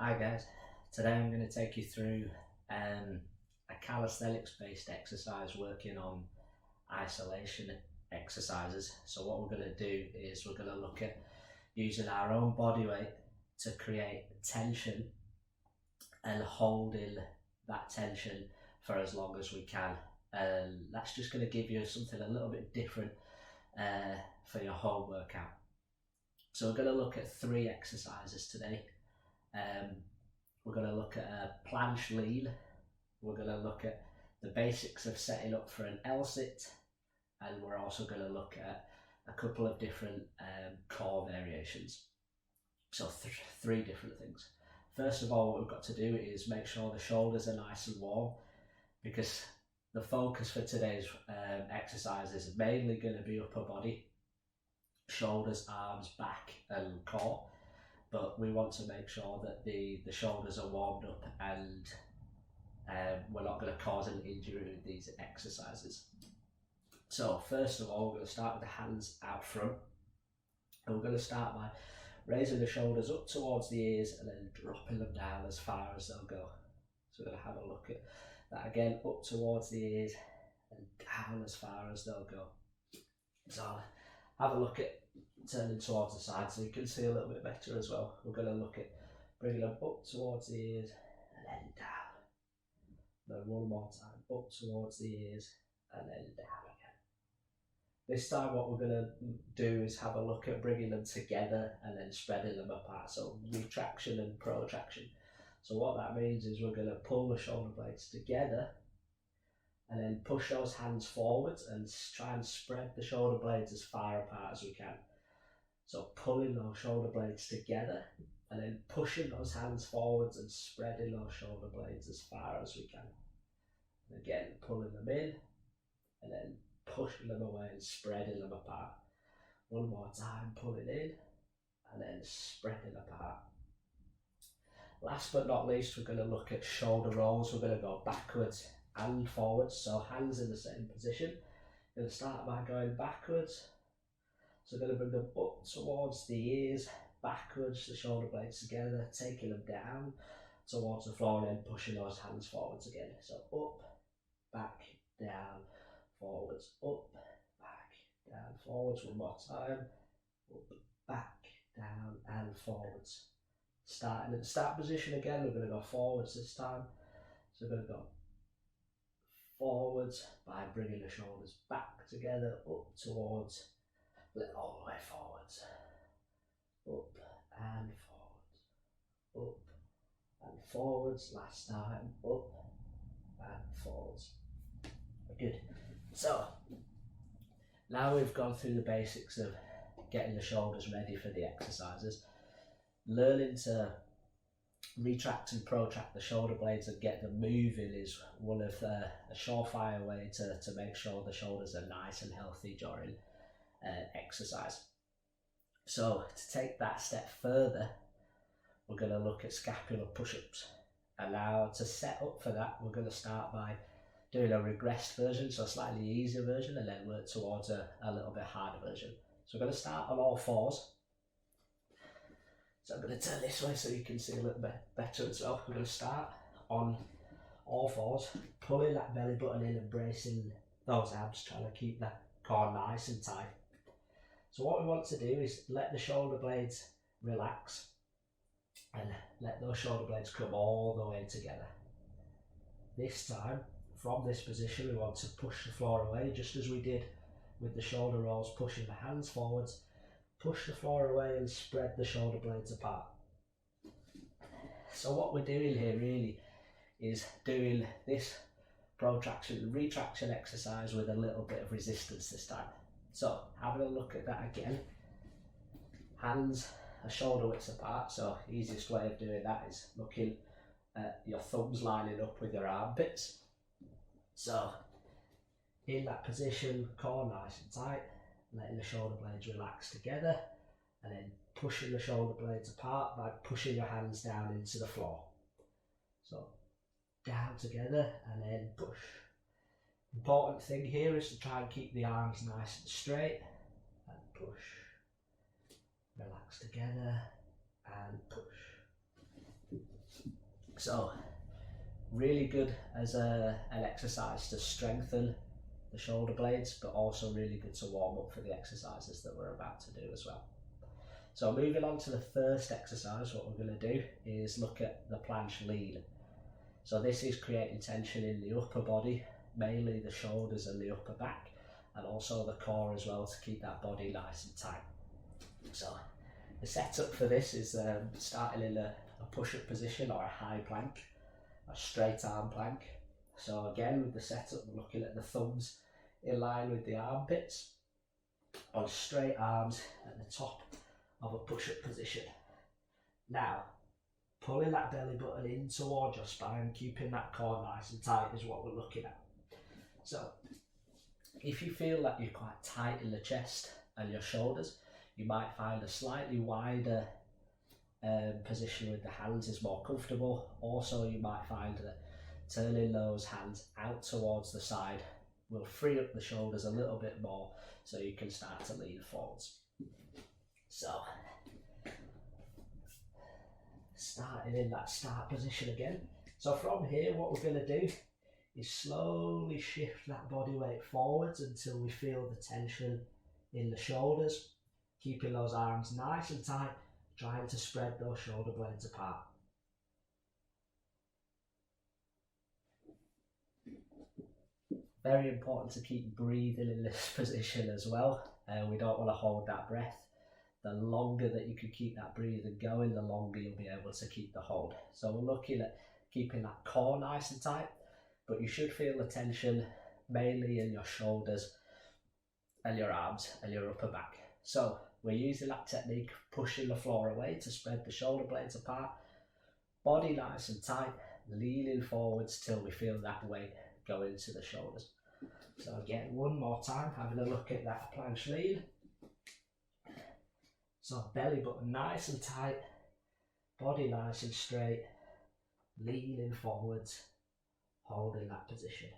Hi guys, today I'm going to take you through a calisthenics based exercise working on isolation exercises. So what we're going to do is we're going to look at using our own body weight to create tension and holding that tension for as long as we can. And that's just going to give you something a little bit different for your whole workout. So we're going to look at 3 exercises today. We're going to look at a planche lead. We're going to look at the basics of setting up for an L-sit, and we're also going to look at a couple of different core variations. So 3 different things. First of all, what we've got to do is make sure the shoulders are nice and warm, because the focus for today's exercise is mainly going to be upper body, shoulders, arms, back and core. But we want to make sure that the shoulders are warmed up and we're not going to cause an injury with these exercises. So first of all, we're going to start with the hands out front. And we're going to start by raising the shoulders up towards the ears and then dropping them down as far as they'll go. So we're going to have a look at that again, up towards the ears and down as far as they'll go. So have a look at turning towards the side so you can see a little bit better as well. We're going to look at bringing them up towards the ears and then down. Then one more time, up towards the ears and then down again. This time what we're going to do is have a look at bringing them together and then spreading them apart. So retraction and protraction. So what that means is we're going to pull the shoulder blades together and then push those hands forwards and try and spread the shoulder blades as far apart as we can. So pulling those shoulder blades together and then pushing those hands forwards and spreading those shoulder blades as far as we can. And again, pulling them in and then pushing them away and spreading them apart. One more time, pulling in and then spreading apart. Last but not least, we're going to look at shoulder rolls. We're going to go backwards and forwards, so hands in the same position. We're going to start by going backwards. So we're going to bring them up towards the ears, backwards, the shoulder blades together, taking them down towards the floor and then pushing those hands forwards again. So up, back, down, forwards, up, back, down, forwards. One more time. Up, back, down and forwards. Starting at the start position again, we're going to go forwards this time. So we're going to go forwards by bringing the shoulders back together, up towards, all the way forwards, up and forwards, up and forwards. Last time, up and forwards. Good. So now we've gone through the basics of getting the shoulders ready for the exercises. Learning to retract and protract the shoulder blades and get them moving is one of a surefire way to make sure the shoulders are nice and healthy during exercise. So to take that step further, we're going to look at scapular push-ups. And now to set up for that, we're going to start by doing a regressed version, so a slightly easier version, and then work towards a little bit harder version. So we're going to start on all fours. So I'm going to turn this way so you can see a little bit better as well. We're going to start on all fours, pulling that belly button in and bracing those abs, trying to keep that core nice and tight. So what we want to do is let the shoulder blades relax and let those shoulder blades come all the way together. This time, from this position, we want to push the floor away, just as we did with the shoulder rolls, pushing the hands forwards. Push the floor away and spread the shoulder blades apart. So what we're doing here really is doing this protraction, retraction exercise with a little bit of resistance this time. So having a look at that again, hands are shoulder widths apart, so easiest way of doing that is looking at your thumbs lining up with your armpits. So in that position, core nice and tight, letting the shoulder blades relax together and then pushing the shoulder blades apart by pushing your hands down into the floor. So down together and then push. Important thing here is to try and keep the arms nice and straight and push. Relax together and push. So really good as an exercise to strengthen the shoulder blades, but also really good to warm up for the exercises that we're about to do as well. So moving on to the first exercise, what we're going to do is look at the planche lead. So this is creating tension in the upper body, mainly the shoulders and the upper back, and also the core as well, to keep that body nice and tight. So the setup for this is starting in a push-up position or a high plank, a straight arm plank. So again, with the setup, we're looking at the thumbs in line with the armpits on straight arms at the top of a push-up position. Now, pulling that belly button in towards your spine, keeping that core nice and tight is what we're looking at. So if you feel that you're quite tight in the chest and your shoulders, you might find a slightly wider position with the hands is more comfortable. Also, you might find that turning those hands out towards the side will free up the shoulders a little bit more, so you can start to lean forwards. So starting in that start position again. So from here, what we're going to do is slowly shift that body weight forwards until we feel the tension in the shoulders, keeping those arms nice and tight, trying to spread those shoulder blades apart. Very important to keep breathing in this position as well. We don't want to hold that breath. The longer that you can keep that breathing going, the longer you'll be able to keep the hold. So we're looking at keeping that core nice and tight, but you should feel the tension mainly in your shoulders and your arms and your upper back. So we're using that technique, pushing the floor away to spread the shoulder blades apart, body nice and tight, leaning forwards till we feel that weight go into the shoulders. So again, one more time, having a look at that planche lead. So belly button nice and tight, body nice and straight, leaning forwards, holding that position.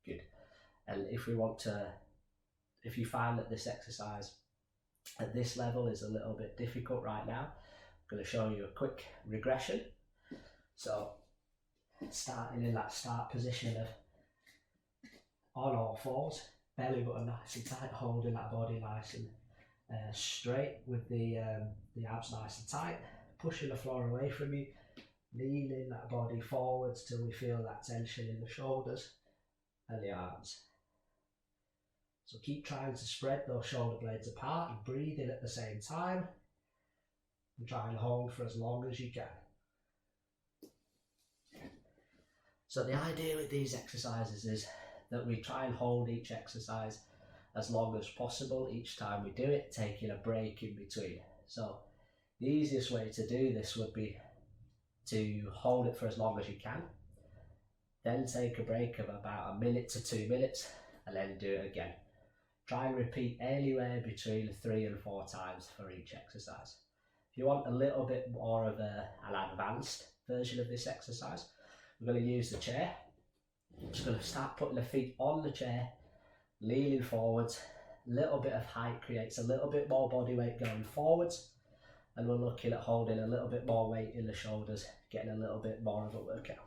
Good. And if you find that this exercise at this level is a little bit difficult right now, I'm going to show you a quick regression. So starting in that start position of on all fours, belly button nice and tight, holding that body nice and straight with the abs nice and tight, pushing the floor away from you, leaning that body forwards till we feel that tension in the shoulders and the arms. So keep trying to spread those shoulder blades apart and breathing at the same time, and try and hold for as long as you can. So the idea with these exercises is that we try and hold each exercise as long as possible each time we do it, taking a break in between. So the easiest way to do this would be to hold it for as long as you can, then take a break of about 1 minute to 2 minutes, and then do it again. Try and repeat anywhere between 3 and 4 times for each exercise. If you want a little bit more of an advanced version of this exercise, we're going to use the chair. I'm just going to start putting the feet on the chair, leaning forwards. A little bit of height creates a little bit more body weight going forwards, and we're looking at holding a little bit more weight in the shoulders, getting a little bit more of a workout.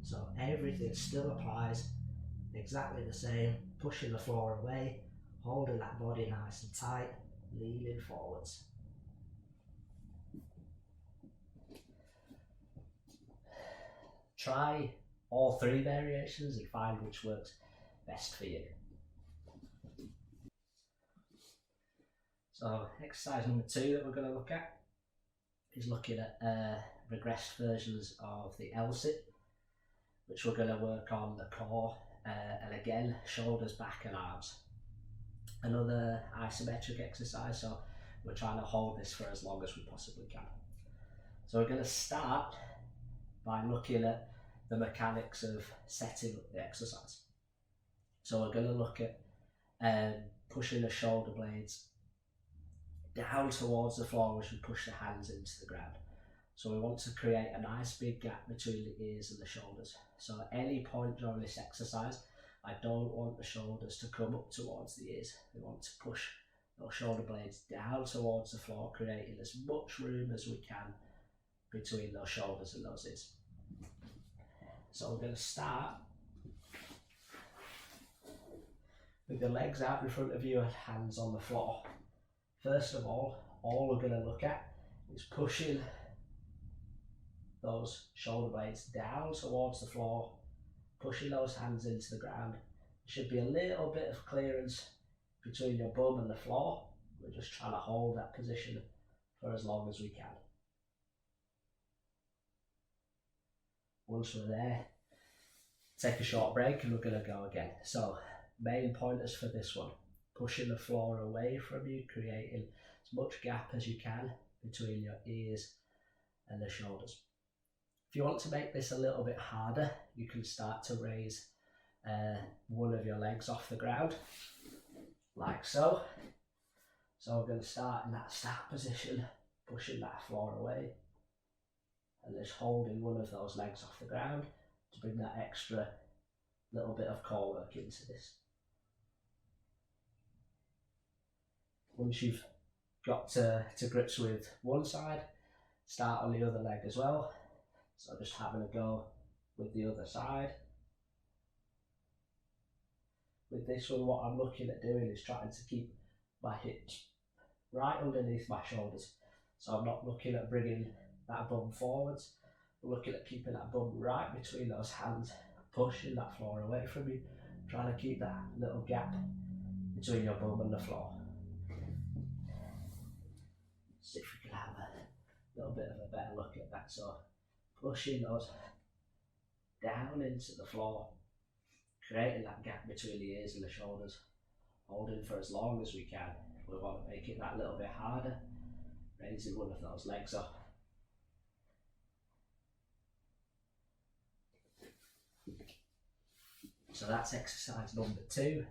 So everything still applies exactly the same, pushing the floor away, holding that body nice and tight, leaning forwards. Try all 3 variations and find which works best for you. So exercise number 2 that we're going to look at is looking at regressed versions of the L-sit, which we're going to work on the core and again shoulders, back and arms. Another isometric exercise, so we're trying to hold this for as long as we possibly can. So we're going to start by looking at the mechanics of setting up the exercise. So we're going to look at pushing the shoulder blades down towards the floor as we push the hands into the ground. So we want to create a nice big gap between the ears and the shoulders. So at any point during this exercise, I don't want the shoulders to come up towards the ears. We want to push those shoulder blades down towards the floor, creating as much room as we can between those shoulders and those ears. So we're going to start with the legs out in front of you and hands on the floor. First of all we're going to look at is pushing those shoulder blades down towards the floor, pushing those hands into the ground. There should be a little bit of clearance between your bum and the floor. We're just trying to hold that position for as long as we can. Once we're there, take a short break and we're going to go again. So main pointers for this one: pushing the floor away from you, creating as much gap as you can between your ears and the shoulders. If you want to make this a little bit harder, you can start to raise one of your legs off the ground, like so. So we're going to start in that start position, pushing that floor away, and just holding one of those legs off the ground to bring that extra little bit of core work into this. Once you've got to grips with one side, start on the other leg as well. So just having a go with the other side. With this one, what I'm looking at doing is trying to keep my hips right underneath my shoulders. So I'm not looking at bringing that bum forwards. I'm looking at keeping that bum right between those hands, pushing that floor away from you, trying to keep that little gap between your bum and the floor. See if we can have a little bit of a better look at that. So pushing those down into the floor, creating that gap between the ears and the shoulders, holding for as long as we can. We want to make it that little bit harder, raising one of those legs up. So that's exercise number 2,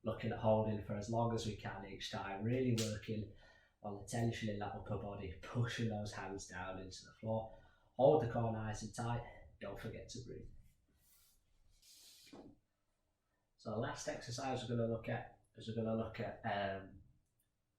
looking at holding for as long as we can each time, really working on the tension in that upper body, pushing those hands down into the floor. Hold the core nice and tight, don't forget to breathe. So the last exercise we're going to look at is we're going to look at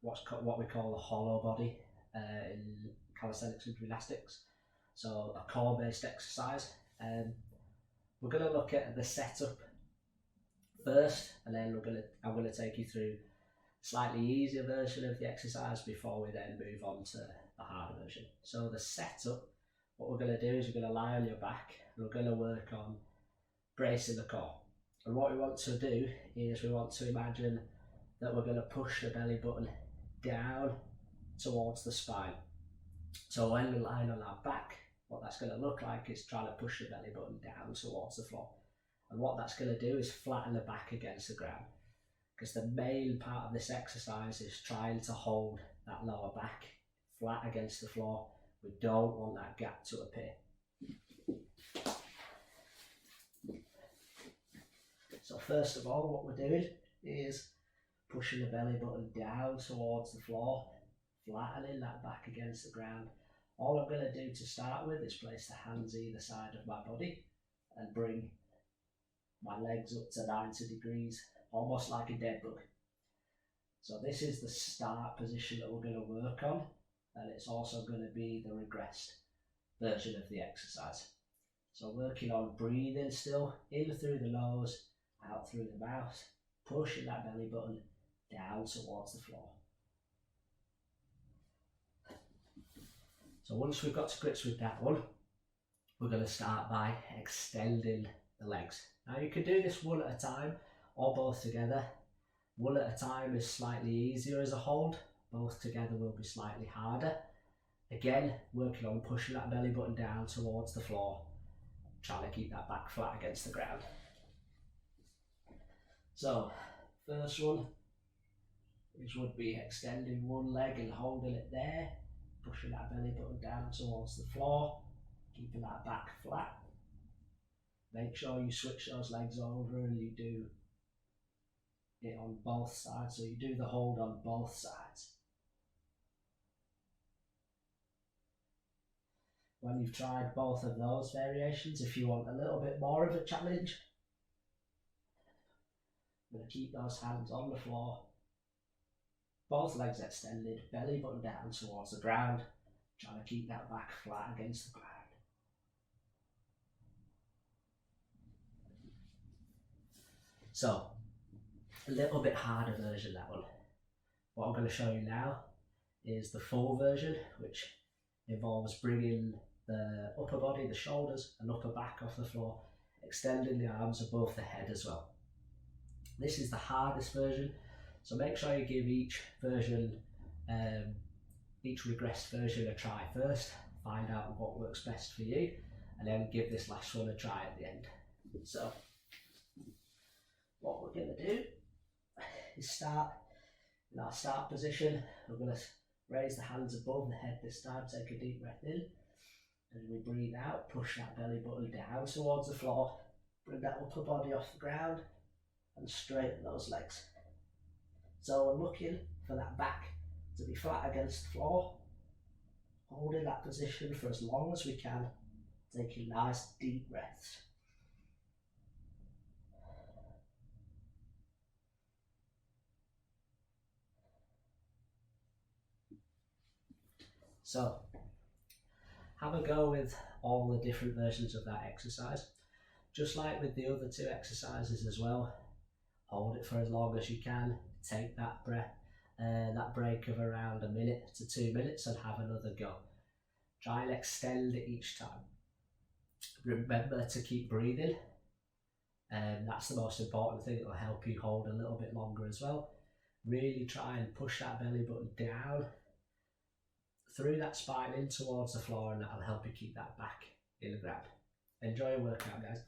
what we call the hollow body in calisthenics and gymnastics. So a core based exercise. We're going to look at the setup first, and then I'm going to take you through a slightly easier version of the exercise before we then move on to the harder version. So the setup, what we're going to do is we're going to lie on your back and we're going to work on bracing the core. And what we want to do is we want to imagine that we're going to push the belly button down towards the spine. So when we're lying on our back, what that's going to look like is trying to push the belly button down towards the floor. And what that's going to do is flatten the back against the ground, because the main part of this exercise is trying to hold that lower back flat against the floor. We don't want that gap to appear. So first of all, what we're doing is pushing the belly button down towards the floor, flattening that back against the ground. All I'm going to do to start with is place the hands either side of my body and bring my legs up to 90 degrees, almost like a dead bug. So this is the start position that we're going to work on, and it's also going to be the regressed version of the exercise. So working on breathing still, in through the nose, out through the mouth, pushing that belly button down towards the floor. So once we've got to grips with that one, we're going to start by extending the legs. Now you can do this one at a time or both together. One at a time is slightly easier as a hold, both together will be slightly harder. Again, working on pushing that belly button down towards the floor, trying to keep that back flat against the ground. So first one would be extending one leg and holding it there, pushing that belly button down towards the floor, keeping that back flat. Make sure you switch those legs over and you do it on both sides, so you do the hold on both sides. When you've tried both of those variations, if you want a little bit more of a challenge, I'm going to keep those hands on the floor, both legs extended, belly button down towards the ground, trying to keep that back flat against the ground. So, a little bit harder version, that one. What I'm going to show you now is the full version, which involves bringing the upper body, the shoulders and upper back off the floor, extending the arms above the head as well. This is the hardest version, so make sure you give each version, each regressed version a try first, find out what works best for you, and then give this last one a try at the end. So, what we're going to do is start in our start position. We're going to raise the hands above the head this time, take a deep breath in. As we breathe out, push that belly button down towards the floor, bring that upper body off the ground and straighten those legs. So we're looking for that back to be flat against the floor, holding that position for as long as we can, taking nice deep breaths. So, have a go with all the different versions of that exercise. Just like with the other two exercises as well, hold it for as long as you can, take that breath, that break of around 1 minute to 2 minutes and have another go. Try and extend it each time. Remember to keep breathing, and that's the most important thing. It will help you hold a little bit longer as well. Really try and push that belly button down through that spine in towards the floor, and that'll help you keep that back in the ground. Enjoy your workout, guys.